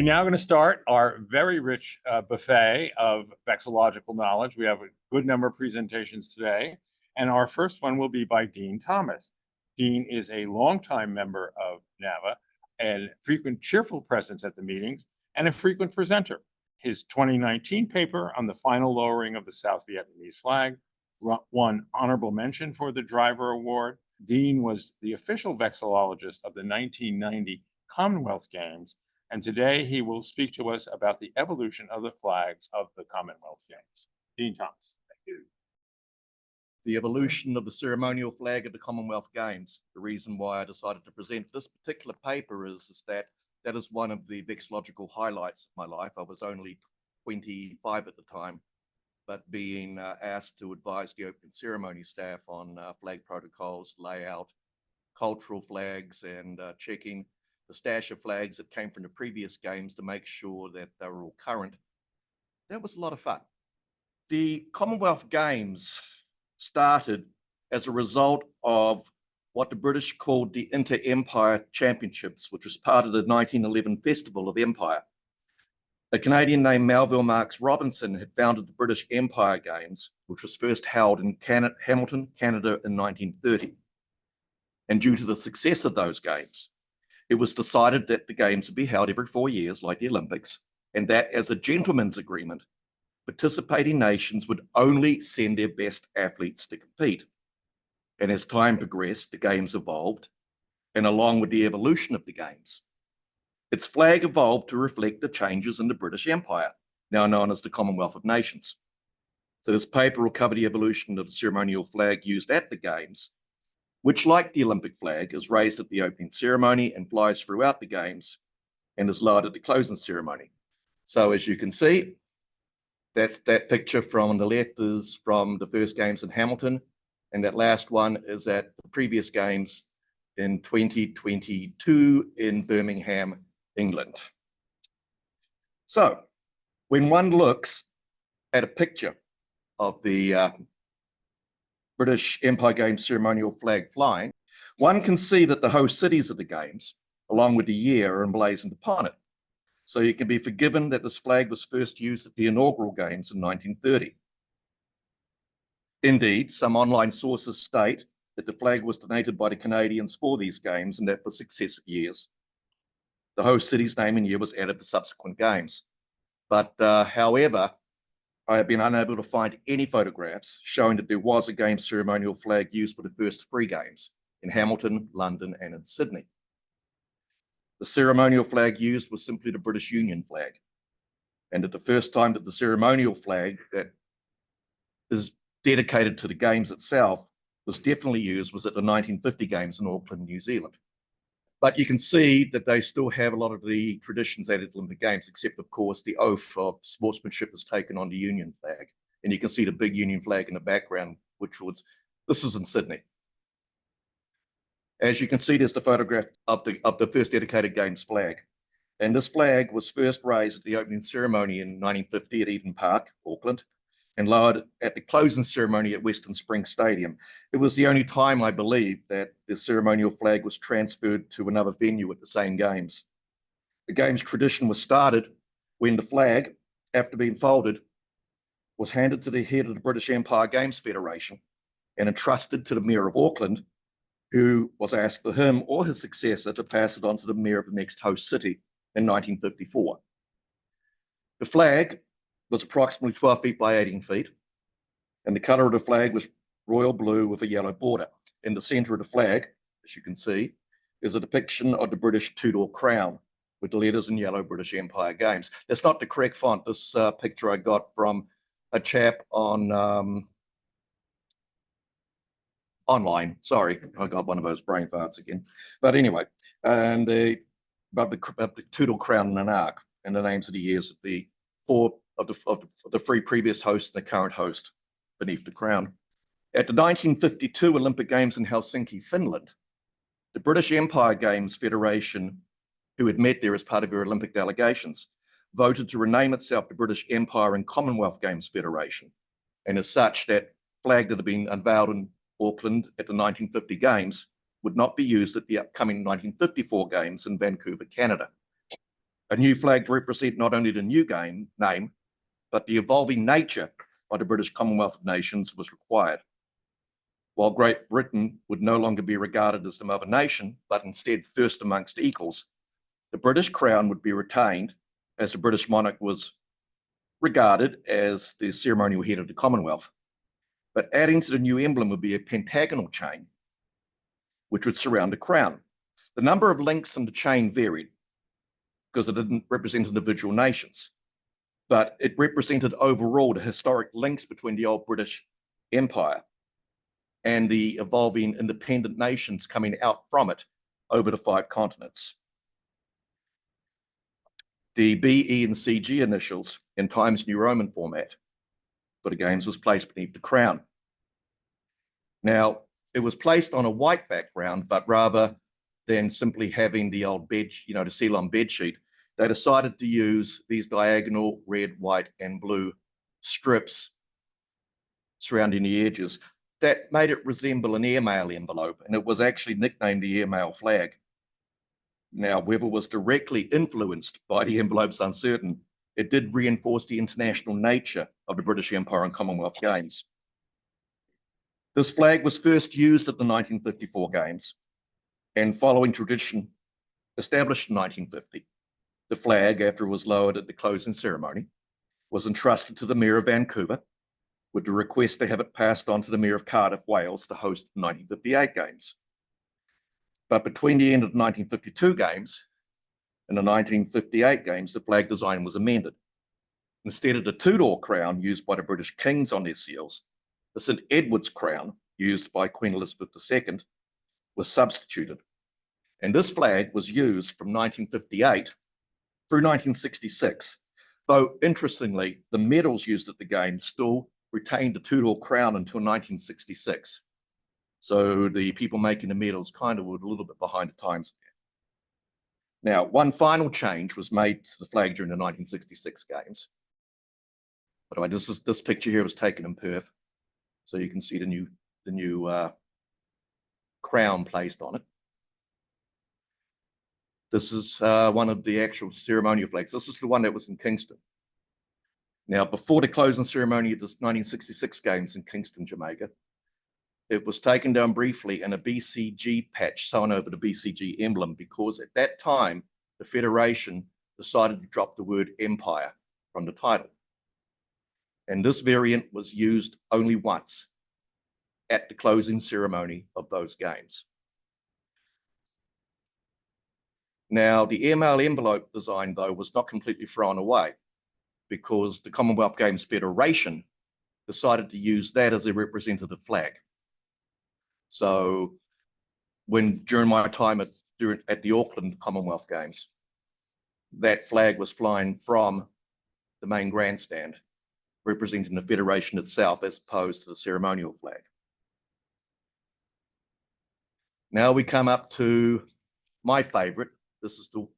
We're now going to start our very rich buffet of vexillological knowledge. We have a good number of presentations today, and our first one will be by Dean Thomas. Dean is a longtime member of NAVA and frequent cheerful presence at the meetings and a frequent presenter. His 2019 paper on the final lowering of the South Vietnamese flag won honorable mention for the Driver Award. Dean was the official vexillologist of the 1990 Commonwealth Games, and today he will speak to us about the evolution of the flags of the Commonwealth Games. Dean Thomas. Thank you. The evolution of the ceremonial flag at the Commonwealth Games. The reason why I decided to present this particular paper is that is one of the vexillological highlights of my life. I was only 25 at the time, but being asked to advise the opening ceremony staff on flag protocols, layout, cultural flags, and checking the stash of flags that came from the previous games to make sure that they were all current. That was a lot of fun. The Commonwealth Games started as a result of what the British called the Inter-Empire Championships, which was part of the 1911 Festival of Empire. A Canadian named Melville Marks Robinson had founded the British Empire Games, which was first held in Hamilton, Canada in 1930. And due to the success of those games, it was decided that the games would be held every 4 years, like the Olympics, and that as a gentleman's agreement, participating nations would only send their best athletes to compete. And as time progressed, the games evolved, and along with the evolution of the games, its flag evolved to reflect the changes in the British Empire, now known as the Commonwealth of Nations. So this paper will cover the evolution of the ceremonial flag used at the games, which, like the Olympic flag, is raised at the opening ceremony and flies throughout the games and is lowered at the closing ceremony. So as you can see, that's that picture from the left is from the first games in Hamilton, and that last one is at the previous games in 2022 in Birmingham, England. So when one looks at a picture of the British Empire Games ceremonial flag flying, one can see that the host cities of the games, along with the year, are emblazoned upon it. So you can be forgiven that this flag was first used at the inaugural games in 1930. Indeed, some online sources state that the flag was donated by the Canadians for these games and that for successive years, the host city's name and year was added for subsequent games. But however, I have been unable to find any photographs showing that there was a game ceremonial flag used for the first 3 games in Hamilton, London, and in Sydney. The ceremonial flag used was simply the British Union flag. And at the first time that the ceremonial flag that is dedicated to the games itself was definitely used was at the 1950 games in Auckland, New Zealand. But you can see that they still have a lot of the traditions at the Olympic Games, except, of course, the oath of sportsmanship is taken on the Union flag. And you can see the big Union flag in the background, this was in Sydney. As you can see, there's the photograph of the first dedicated Games flag. And this flag was first raised at the opening ceremony in 1950 at Eden Park, Auckland, and lowered at the closing ceremony at Western Springs Stadium. It was the only time, I believe, that the ceremonial flag was transferred to another venue at the same games. The games tradition was started when the flag, after being folded, was handed to the head of the British Empire Games Federation and entrusted to the Mayor of Auckland, who was asked for him or his successor to pass it on to the Mayor of the next host city in 1954. The flag was approximately 12 feet by 18 feet, and the color of the flag was royal blue with a yellow border. In the center of the flag, as you can see, is a depiction of the British Tudor crown with the letters in yellow British Empire Games. That's not the correct font. This picture I got from a chap on online. Sorry, I got one of those brain farts again. But anyway, and about the Tudor crown and an arc, and the names of the years of the 4 of the 3 previous hosts and the current host beneath the crown. At the 1952 Olympic Games in Helsinki, Finland, the British Empire Games Federation, who had met there as part of their Olympic delegations, voted to rename itself the British Empire and Commonwealth Games Federation. And as such, that flag that had been unveiled in Auckland at the 1950 Games would not be used at the upcoming 1954 Games in Vancouver, Canada. A new flag to represent not only the new game name, but the evolving nature of the British Commonwealth of Nations was required. While Great Britain would no longer be regarded as the mother nation, but instead first amongst equals, the British crown would be retained as the British monarch was regarded as the ceremonial head of the Commonwealth. But adding to the new emblem would be a pentagonal chain, which would surround the crown. The number of links in the chain varied because it didn't represent individual nations, but it represented overall the historic links between the old British Empire and the evolving independent nations coming out from it over the 5 continents. The B, E, and CG initials in Times New Roman format for the games was placed beneath the crown. Now, it was placed on a white background, but rather than simply having the old bed, the Ceylon bed sheet, they decided to use these diagonal red, white, and blue strips surrounding the edges that made it resemble an airmail envelope, and it was actually nicknamed the airmail flag. Now, whether it was directly influenced by the envelope's uncertain, it did reinforce the international nature of the British Empire and Commonwealth Games. This flag was first used at the 1954 Games, and following tradition established in 1950, the flag, after it was lowered at the closing ceremony, was entrusted to the Mayor of Vancouver with the request to have it passed on to the Mayor of Cardiff, Wales, to host the 1958 Games. But between the end of the 1952 Games and the 1958 Games, the flag design was amended. Instead of the Tudor crown used by the British kings on their seals, the St. Edward's crown used by Queen Elizabeth II was substituted. And this flag was used from 1958 through 1966, though interestingly, the medals used at the Games still retained the Tudor crown until 1966. So the people making the medals kind of were a little bit behind the times there. Now, one final change was made to the flag during the 1966 Games. By the way, this picture here was taken in Perth, so you can see the new crown placed on it. This is one of the actual ceremonial flags. This is the one that was in Kingston. Now, before the closing ceremony of the 1966 Games in Kingston, Jamaica, it was taken down briefly and a BCG patch sewn over the BCG emblem because at that time, the Federation decided to drop the word empire from the title. And this variant was used only once at the closing ceremony of those Games. Now, the airmail envelope design, though, was not completely thrown away because the Commonwealth Games Federation decided to use that as a representative flag. So during my time at the Auckland Commonwealth Games, that flag was flying from the main grandstand, representing the Federation itself as opposed to the ceremonial flag. Now we come up to my favorite. This is it'll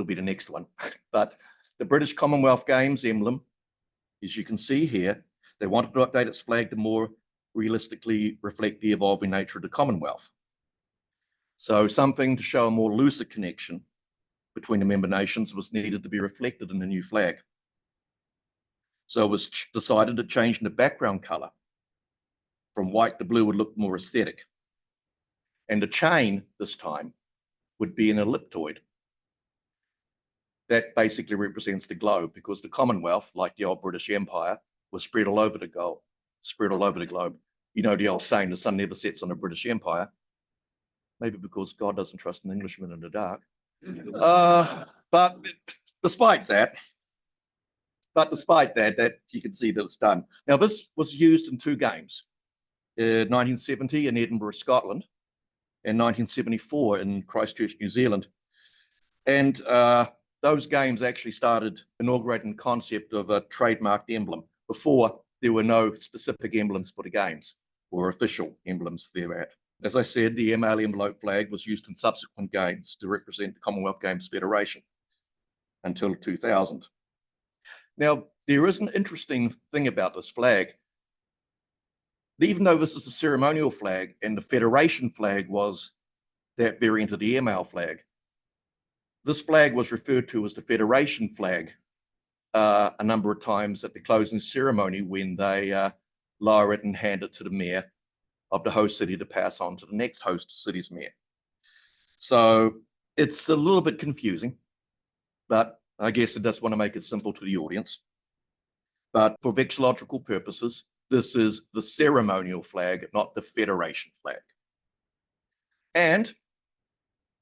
be the next one. But the British Commonwealth Games emblem, as you can see here, they wanted to update its flag to more realistically reflect the evolving nature of the Commonwealth. So something to show a more looser connection between the member nations was needed to be reflected in the new flag. So it was decided to change the background color from white to blue would look more aesthetic. And the chain this time would be an elliptoid. That basically represents the globe because the Commonwealth, like the old British Empire, was spread all over the globe. You know the old saying, the sun never sets on a British Empire. Maybe because God doesn't trust an Englishman in the dark. But despite that, that you can see that it's done. Now, this was used in 2 games, 1970 in Edinburgh, Scotland, and 1974 in Christchurch, New Zealand. And those games actually started inaugurating the concept of a trademarked emblem. Before, there were no specific emblems for the games or official emblems thereat. As I said, the ML envelope flag was used in subsequent games to represent the Commonwealth Games Federation until 2000. Now, there is an interesting thing about this flag. Even though this is a ceremonial flag and the Federation flag was that variant of the ML flag, This flag was referred to as the Federation flag a number of times at the closing ceremony when they lower it and hand it to the mayor of the host city to pass on to the next host city's mayor. So it's a little bit confusing, but I guess I just want to make it simple to the audience. But for vexillological purposes, this is the ceremonial flag, not the Federation flag. And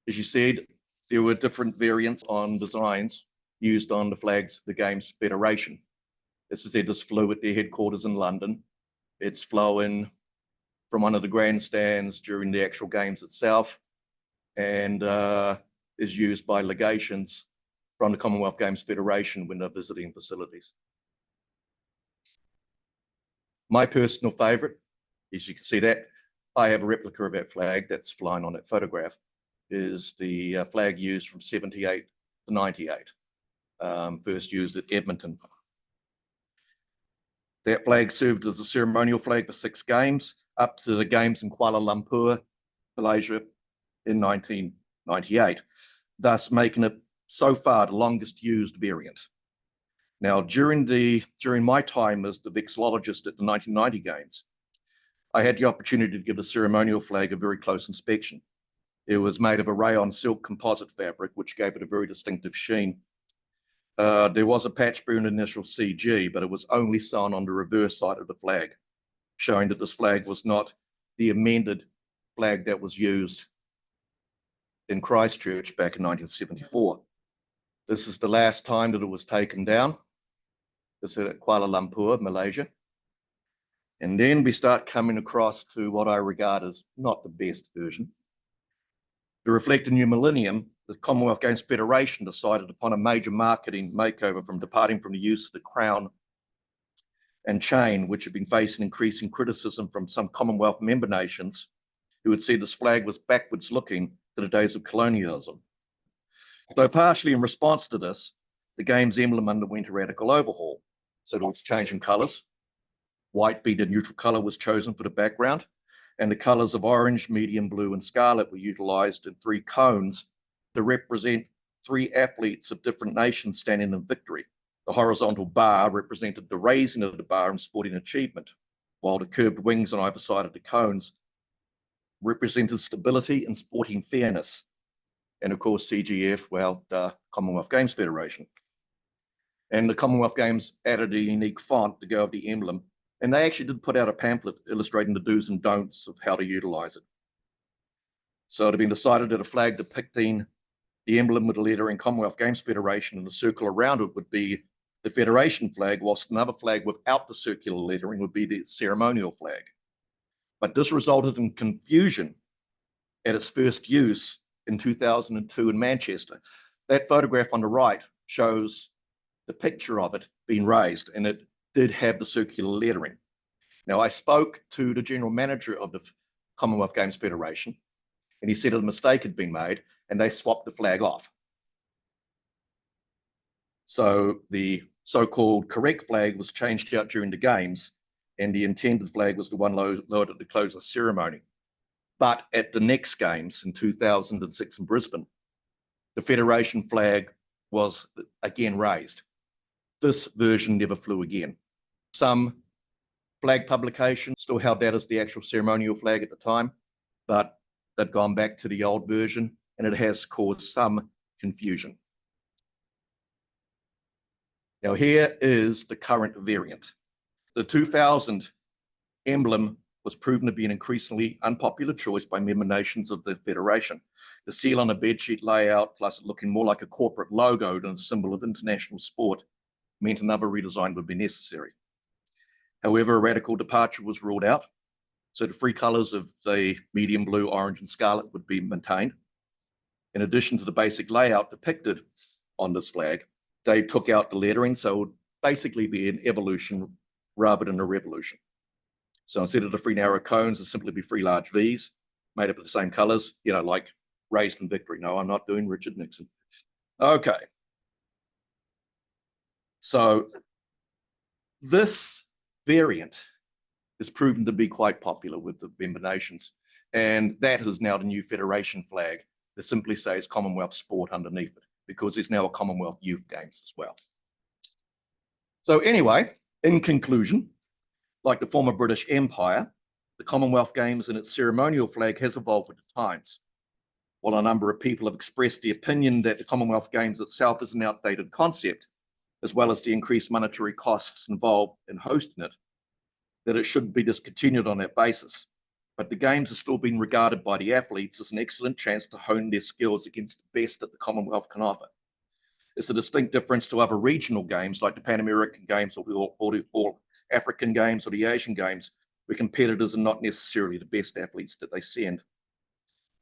as you said, there were different variants on designs used on the flags of the game's Federation. As I said, this flew at their headquarters in London. It's flown from one of the grandstands during the actual games itself, and is used by legations from the Commonwealth Games Federation when they're visiting facilities. My personal favorite, as you can see that, I have a replica of that flag that's flying on that photograph, is the flag used from 78 to 98, first used at Edmonton. That flag served as a ceremonial flag for 6 games, up to the games in Kuala Lumpur, Malaysia, in 1998, thus making it so far the longest used variant. Now, during my time as the vexillologist at the 1990 games, I had the opportunity to give the ceremonial flag a very close inspection. It was made of a rayon silk composite fabric, which gave it a very distinctive sheen. There was a patch burn initial CG, but it was only sewn on the reverse side of the flag, showing that this flag was not the amended flag that was used in Christchurch back in 1974. This is the last time that it was taken down. This is at Kuala Lumpur, Malaysia. And then we start coming across to what I regard as not the best version. To reflect the new millennium, the Commonwealth Games Federation decided upon a major marketing makeover from departing from the use of the crown and chain, which had been facing increasing criticism from some Commonwealth member nations who had said this flag was backwards looking to the days of colonialism. Though partially in response to this, the game's emblem underwent a radical overhaul. So it was changing colours. White being the neutral colour was chosen for the background, and the colours of orange, medium blue, and scarlet were utilised in 3 cones to represent 3 athletes of different nations standing in victory. The horizontal bar represented the raising of the bar in sporting achievement, while the curved wings on either side of the cones represented stability and sporting fairness. And of course, CGF, well, the Commonwealth Games Federation. And the Commonwealth Games added a unique font to go with the emblem. And they actually did put out a pamphlet illustrating the do's and don'ts of how to utilize it. So it had been decided that a flag depicting the emblem with the lettering Commonwealth Games Federation and the circle around it would be the Federation flag, whilst another flag without the circular lettering would be the ceremonial flag. But this resulted in confusion at its first use in 2002 in Manchester. That photograph on the right shows the picture of it being raised, and it did have the circular lettering. Now, I spoke to the general manager of the Commonwealth Games Federation, and he said a mistake had been made, and they swapped the flag off. So the so-called correct flag was changed out during the games, and the intended flag was the one lowered at the close of the ceremony. But at the next games in 2006 in Brisbane, the Federation flag was again raised. This version never flew again. Some flag publications still held that as the actual ceremonial flag at the time, but they've gone back to the old version, and it has caused some confusion. Now, here is the current variant. The 2000 emblem was proven to be an increasingly unpopular choice by member nations of the Federation. The seal on a bedsheet layout, plus it looking more like a corporate logo than a symbol of international sport, meant another redesign would be necessary. However, a radical departure was ruled out, so the 3 colours of the medium blue, orange, and scarlet would be maintained. In addition to the basic layout depicted on this flag, they took out the lettering, so it would basically be an evolution rather than a revolution. So instead of the 3 narrow cones, it'd simply be 3 large V's made up of the same colours, you know, like raised in victory. No, I'm not doing Richard Nixon. Okay. So this variant is proven to be quite popular with the member nations, and that is now the new Federation flag that simply says Commonwealth sport underneath it. because there's now a Commonwealth Youth Games as well. So anyway, in conclusion, like the former British Empire, the Commonwealth Games and its ceremonial flag has evolved with the times. While a number of people have expressed the opinion that the Commonwealth Games itself is an outdated concept, as well as the increased monetary costs involved in hosting it, that it should be discontinued on that basis. But the Games are still being regarded by the athletes as an excellent chance to hone their skills against the best that the Commonwealth can offer. It's a distinct difference to other regional games like the Pan American Games or the African Games or the Asian Games, where competitors are not necessarily the best athletes that they send.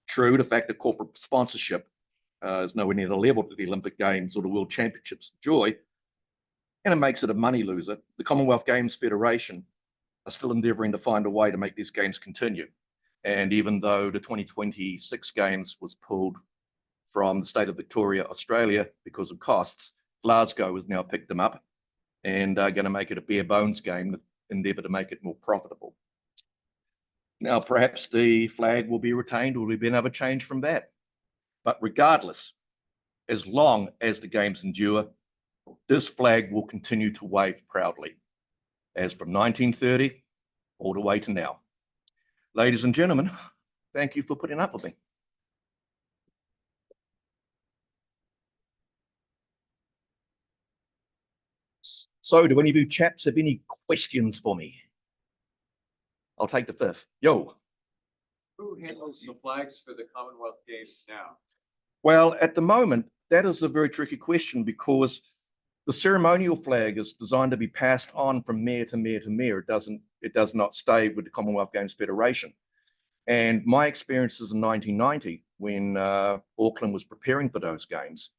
True, the fact that corporate sponsorship is nowhere near the level to the Olympic Games or the World Championships enjoy, and it makes it a money loser. The Commonwealth Games Federation are still endeavouring to find a way to make these games continue. And even though the 2026 Games was pulled from the state of Victoria, Australia, because of costs, Glasgow has now picked them up and are going to make it a bare bones game, endeavour to make it more profitable. Now, perhaps the flag will be retained or will be another change from that. But regardless, as long as the games endure, this flag will continue to wave proudly, as from 1930 all the way to now. Ladies and gentlemen, thank you for putting up with me. So, do any of you chaps have any questions for me? I'll take the fifth. Yo. Who handles the flags for the Commonwealth Games now? Well, at the moment, that is a very tricky question because the ceremonial flag is designed to be passed on from mayor to mayor to mayor. It does not stay with the Commonwealth Games Federation. And my experiences in 1990, when Auckland was preparing for those games,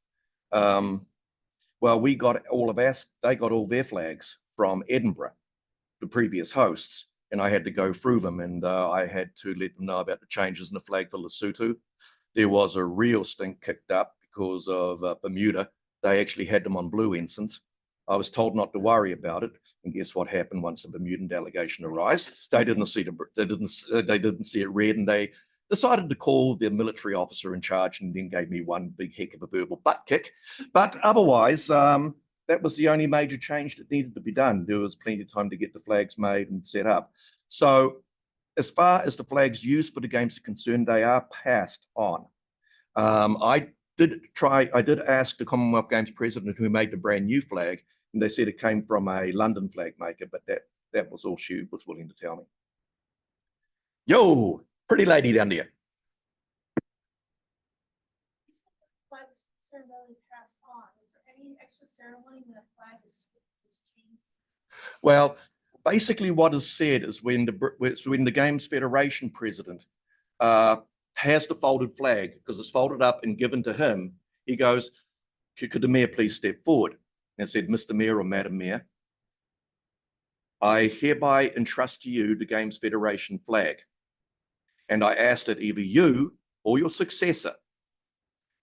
well, they got all their flags from Edinburgh, the previous hosts, and I had to go through them, and I had to let them know about the changes in the flag for Lesotho. There was a real stink kicked up because of Bermuda. They actually had them on blue ensigns. I was told not to worry about it, and guess what happened once the Bermudan delegation arrived? They didn't see it red, and they decided to call the military officer in charge, and then gave me one big heck of a verbal butt kick. But otherwise, that was the only major change that needed to be done. There was plenty of time to get the flags made and set up. So as far as the flags used for the games are concerned, they are passed on. I did ask the Commonwealth Games president who made the brand new flag, and they said it came from a London flag maker, but that was all she was willing to tell me. Yo, pretty lady down there. Well, basically what is said is when the Games Federation president has the folded flag, because it's folded up and given to him, he goes, could the mayor please step forward? And said, Mr. Mayor or Madam Mayor, I hereby entrust to you the Games Federation flag. And I ask that either you or your successor,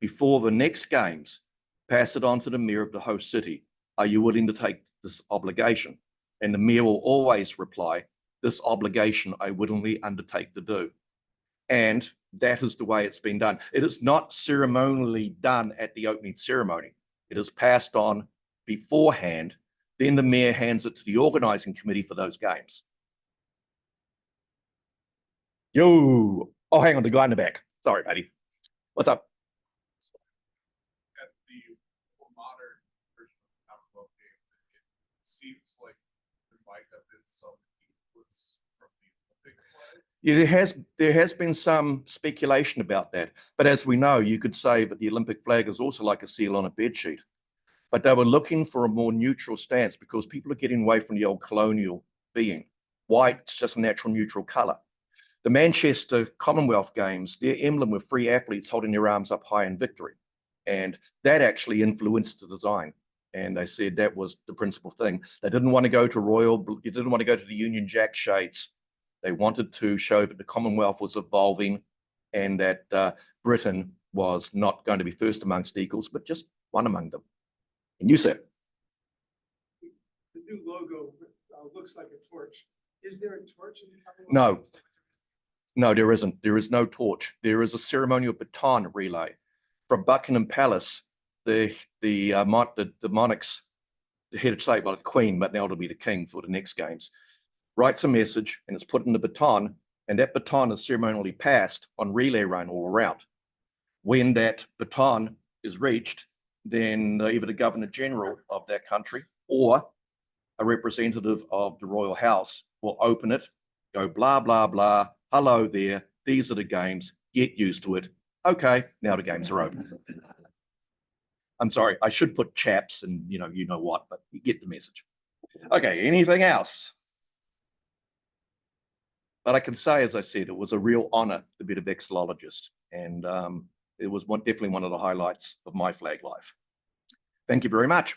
before the next games, pass it on to the mayor of the host city. Are you willing to take this obligation? And the mayor will always reply, this obligation I willingly undertake to do. And that is the way it's been done. It is not ceremonially done at the opening ceremony. It is passed on beforehand. Then the mayor hands it to the organizing committee for those games. Yo, oh, hang on, the guy in the back. Sorry, buddy. What's up? At the more modern version of the Commonwealth Games, it seems like there might have been some influence from the Olympic flag. Yeah, there has been some speculation about that. But as we know, you could say that the Olympic flag is also like a seal on a bedsheet. But they were looking for a more neutral stance because people are getting away from the old colonial being. White's just a natural neutral color. The Manchester Commonwealth Games, their emblem were three athletes holding their arms up high in victory. And that actually influenced the design. And they said that was the principal thing. They didn't want to go to they didn't want to go to the Union Jack shades. They wanted to show that the Commonwealth was evolving and that Britain was not going to be first amongst equals, but just one among them. And you said? The new logo looks like a torch. Is there a torch in the Commonwealth? No. No, there isn't. There is no torch. There is a ceremonial baton relay from Buckingham Palace the monarchs, the head of state, well, the queen, but now it'll be the king for the next games, writes a message and it's put in the baton, and that baton is ceremonially passed on relay run all around. When that baton is reached, then either the Governor General of that country or a representative of the Royal House will open it, go blah, blah, blah, hello there, these are the games, get used to it. Okay, now the games are open. I'm sorry, I should put chaps and you know what, but you get the message. Okay, anything else? But I can say, as I said, it was a real honor to be the vexillologist, and it was definitely one of the highlights of my flag life. Thank you very much.